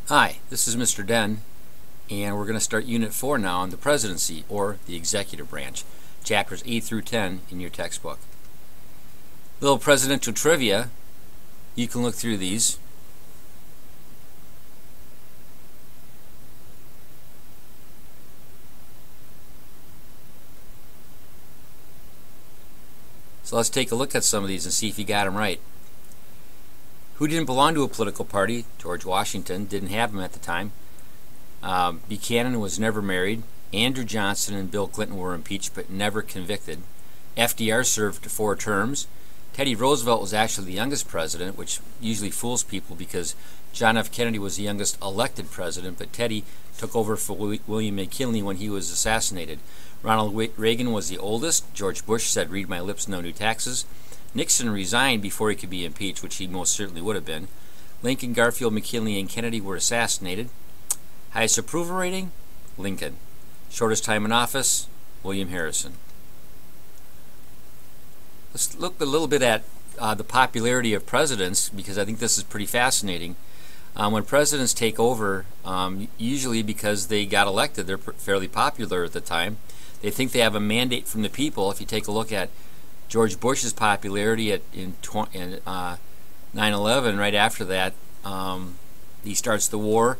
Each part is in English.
Hi, this is Mr. Den, and we're going to start Unit 4 now on the Presidency, or the Executive Branch, chapters 8 through 10 in your textbook. Little presidential trivia, you can look through these. So let's take a look at some of these and see if you got them right. Who didn't belong to a political party? George Washington didn't have them at the time. Buchanan was never married. Andrew Johnson and Bill Clinton were impeached but never convicted. FDR served 4 terms. Teddy Roosevelt was actually the youngest president, which usually fools people because John F. Kennedy was the youngest elected president, but Teddy took over for William McKinley when he was assassinated. Ronald Reagan was the oldest. George Bush said, "Read my lips, no new taxes." Nixon resigned before he could be impeached, which he most certainly would have been. Lincoln, Garfield, McKinley, and Kennedy were assassinated. Highest approval rating? Lincoln. Shortest time in office? William Harrison. Let's look a little bit at the popularity of presidents, because I think this is pretty fascinating. When presidents take over, usually because they got elected, they're fairly popular at the time. They think they have a mandate from the people. If you take a look at George Bush's popularity in 9/11, right after that, he starts the war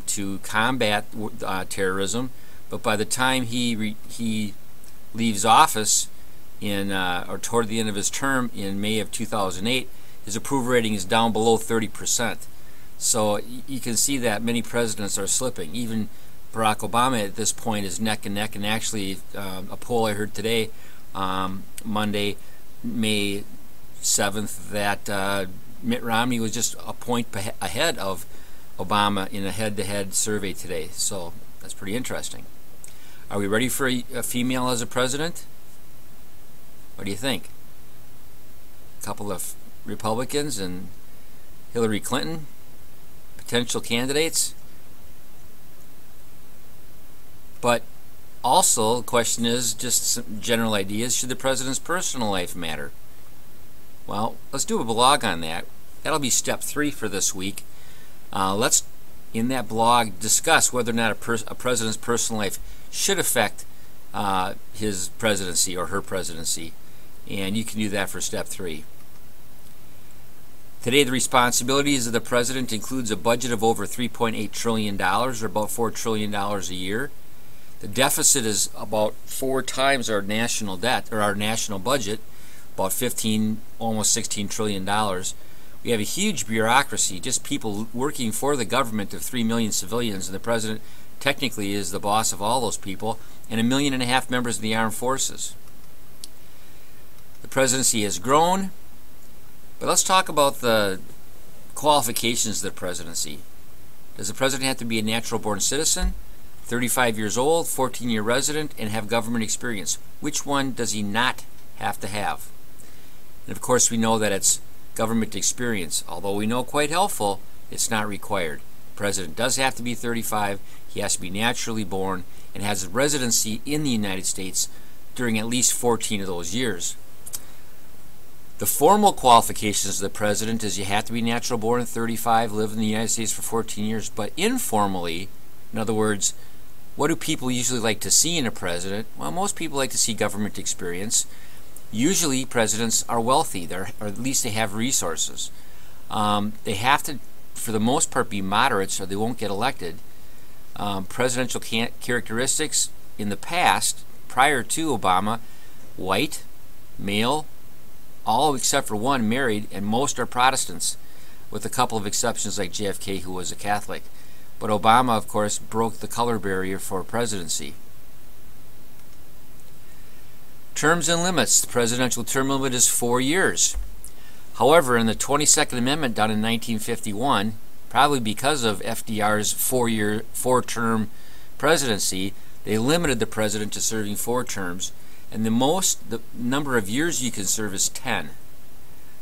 to combat terrorism. But by the time he leaves office or toward the end of his term in May of 2008, his approval rating is down below 30%. So you can see that many presidents are slipping. Even Barack Obama at this point is neck and neck. And actually, a poll I heard today, Monday, May 7th, that Mitt Romney was just a point ahead of Obama in a head-to-head survey today. So that's pretty interesting. Are we ready for a female as a president? What do you think? A couple of Republicans and Hillary Clinton, potential candidates. But also, the question is just some general ideas. Should the president's personal life matter? Well, let's do a blog on that. That'll be step 3 for this week. Let's, in that blog, discuss whether or not a president's personal life should affect his presidency or her presidency. And you can do that for step 3. Today, the responsibilities of the president includes a budget of over $3.8 trillion, or about $4 trillion a year. The deficit is about 4 times our national debt, or our national budget, about almost $16 trillion. We have a huge bureaucracy, just people working for the government of 3 million civilians, and the president technically is the boss of all those people, and 1.5 million members of the armed forces. The presidency has grown, but let's talk about the qualifications of the presidency. Does the president have to be a natural-born citizen, 35 years old, 14-year resident, and have government experience? Which one does he not have to have? And of course, we know that it's government experience. Although we know quite helpful, it's not required. The president does have to be 35, he has to be naturally born, and has a residency in the United States during at least 14 of those years. The formal qualifications of the president is you have to be natural born, 35, live in the United States for 14 years, but informally, in other words, what do people usually like to see in a president? Well, most people like to see government experience. Usually presidents are wealthy, or at least they have resources. They have to, for the most part, be moderates or they won't get elected. Presidential characteristics in the past, prior to Obama: white, male, all except for one married, and most are Protestants, with a couple of exceptions like JFK, who was a Catholic. But Obama, of course, broke the color barrier for presidency. Terms and limits. The presidential term limit is 4 years. However, in the 22nd Amendment done in 1951, probably because of FDR's 4-term presidency, they limited the president to serving 4 terms, and the number of years you can serve is 10.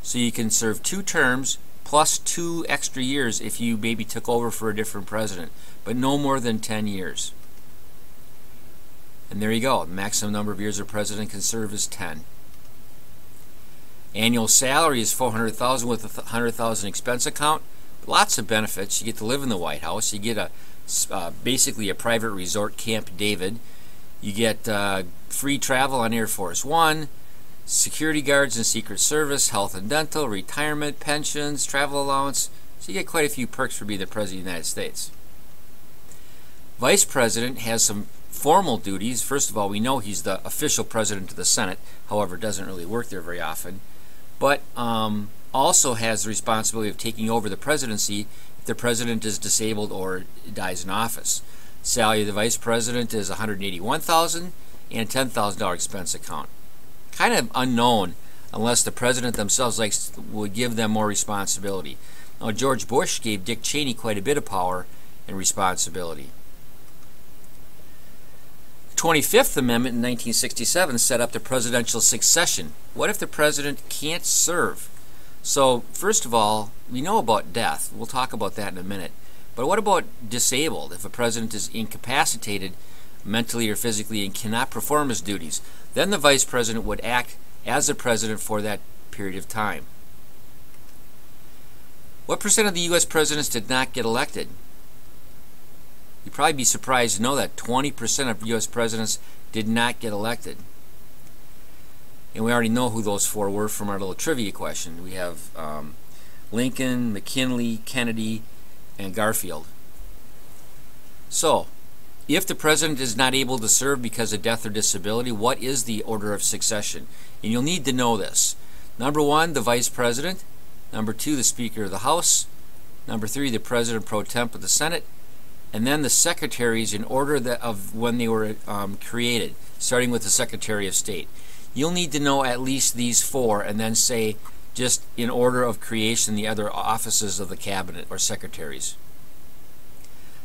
So you can serve 2 terms plus 2 extra years if you maybe took over for a different president, but no more than 10 years. And there you go. The maximum number of years a president can serve is 10. Annual salary is $400,000 with a $100,000 expense account. Lots of benefits. You get to live in the White House. You get basically a private resort, Camp David. You get free travel on Air Force One, security guards and Secret Service, health and dental, retirement, pensions, travel allowance. So you get quite a few perks for being the President of the United States. Vice President has some formal duties. First of all, we know he's the official President of the Senate. However, doesn't really work there very often. But also has the responsibility of taking over the presidency if the President is disabled or dies in office. Salary of the Vice President is $181,000 and a $10,000 expense account. Kind of unknown unless the President themselves would give them more responsibility. Now, George Bush gave Dick Cheney quite a bit of power and responsibility. The 25th Amendment in 1967 set up the presidential succession. What if the President can't serve? So, first of all, we know about death. We'll talk about that in a minute. But what about disabled? If a President is incapacitated mentally or physically and cannot perform his duties, then the Vice President would act as the President for that period of time. What percent of the U.S. presidents did not get elected? You'd probably be surprised to know that 20% of U.S. presidents did not get elected. And we already know who those four were from our little trivia question. We have Lincoln, McKinley, Kennedy, and Garfield. So, if the President is not able to serve because of death or disability, what is the order of succession? And you'll need to know this. Number 1, the Vice President. Number 2, the Speaker of the House. Number 3, the President pro temp of the Senate. And then the secretaries in order of when they were created, starting with the Secretary of State. You'll need to know at least these 4 and then say just in order of creation the other offices of the cabinet or secretaries.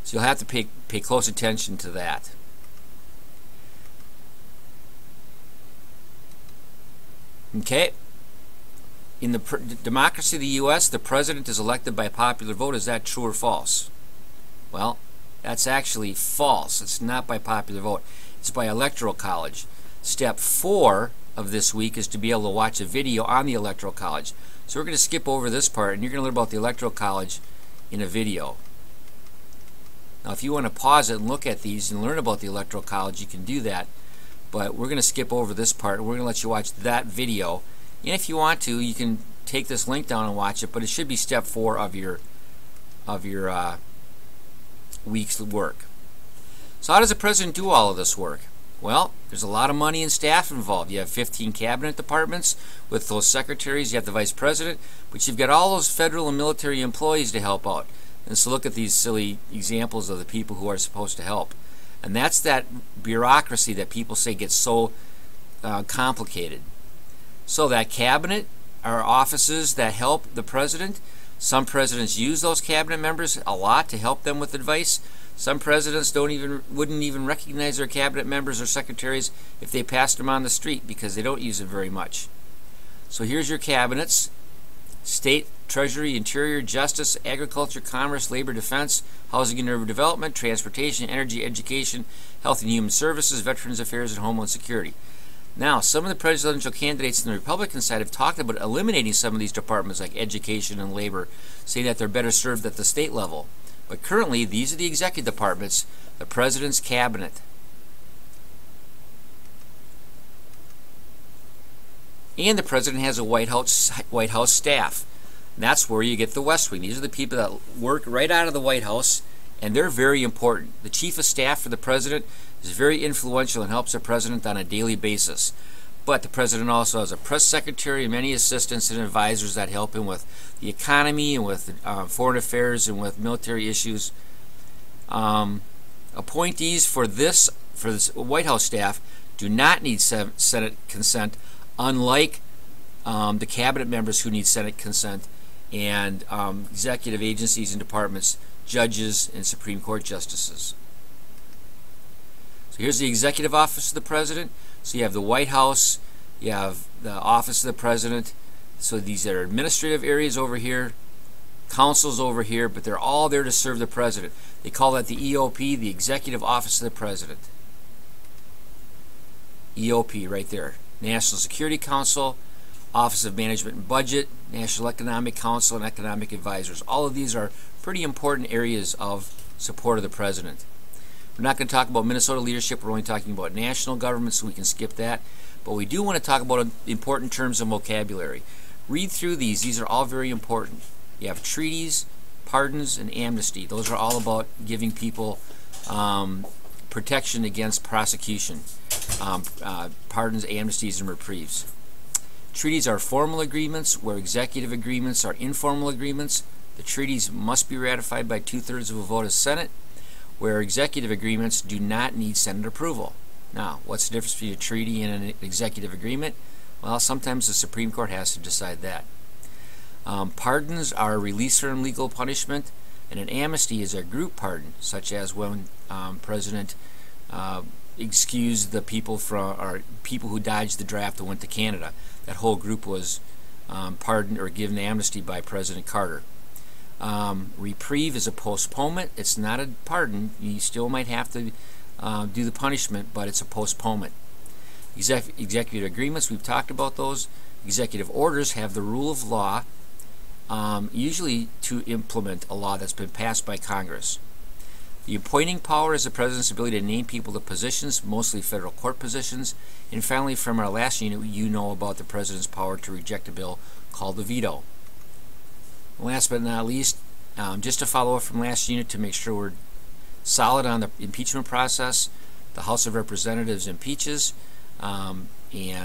So you'll have to pay close attention to that. Okay. In the democracy of the U.S., the President is elected by popular vote. Is that true or false? Well, that's actually false. It's not by popular vote. It's by Electoral College. Step 4 of this week is to be able to watch a video on the Electoral College. So we're going to skip over this part, and you're going to learn about the Electoral College in a video. Now, if you want to pause it and look at these and learn about the Electoral College, you can do that. But we're going to skip over this part, and we're going to let you watch that video. And if you want to, you can take this link down and watch it, but it should be step 4 of your week's work. So how does the President do all of this work? Well, there's a lot of money and staff involved. You have 15 cabinet departments with those secretaries. You have the Vice President, but you've got all those federal and military employees to help out. And so look at these silly examples of the people who are supposed to help. And that's that bureaucracy that people say gets so complicated. So that cabinet are offices that help the President. Some presidents use those cabinet members a lot to help them with advice. Some presidents wouldn't even recognize their cabinet members or secretaries if they passed them on the street because they don't use it very much. So here's your cabinets: State, Treasury, Interior, Justice, Agriculture, Commerce, Labor, Defense, Housing and Urban Development, Transportation, Energy, Education, Health and Human Services, Veterans Affairs, and Homeland Security. Now, some of the presidential candidates on the Republican side have talked about eliminating some of these departments like Education and Labor, saying that they're better served at the state level. But currently, these are the executive departments, the President's Cabinet. And the President has a White House staff. And that's where you get the West Wing. These are the people that work right out of the White House, and they're very important. The Chief of Staff for the President is very influential and helps the President on a daily basis. But the President also has a press secretary and many assistants and advisors that help him with the economy and with foreign affairs and with military issues. Appointees for this White House staff do not need Senate consent, unlike the cabinet members who need Senate consent and executive agencies and departments, judges, and Supreme Court justices. So here's the executive office of the President. So you have the White House, you have the office of the President. So these are administrative areas over here, councils over here, but they're all there to serve the President. They call that the EOP, the Executive Office of the President. EOP right there. National Security Council, Office of Management and Budget, National Economic Council, and Economic Advisors. All of these are pretty important areas of support of the president. We're not going to talk about Minnesota leadership. We're only talking about national government, so we can skip that. But we do want to talk about important terms and vocabulary. Read through these. These are all very important. You have treaties, pardons, and amnesty. Those are all about giving people protection against prosecution. Pardons, amnesties, and reprieves. Treaties are formal agreements, where executive agreements are informal agreements. The treaties must be ratified by 2/3 of a vote of Senate, where executive agreements do not need Senate approval. Now, what's the difference between a treaty and an executive agreement? Well, sometimes the Supreme Court has to decide that. Pardons are a release from legal punishment, and an amnesty is a group pardon, such as when President excused the people who dodged the draft and went to Canada. That whole group was pardoned or given amnesty by President Carter. Reprieve is a postponement. It's not a pardon. You still might have to do the punishment, but it's a postponement. Executive agreements, we've talked about those. Executive orders have the rule of law, usually to implement a law that's been passed by Congress. The appointing power is the president's ability to name people to positions, mostly federal court positions. And finally, from our last unit, you know about the president's power to reject a bill called the veto. Last but not least, just to follow up from last unit to make sure we're solid on the impeachment process, the House of Representatives impeaches, and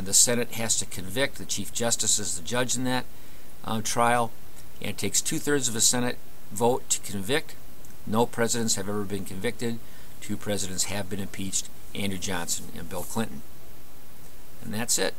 the Senate has to convict. The Chief Justice is the judge in that trial, and it takes 2/3 of a Senate vote to convict. No presidents have ever been convicted. 2 presidents have been impeached, Andrew Johnson and Bill Clinton. And that's it.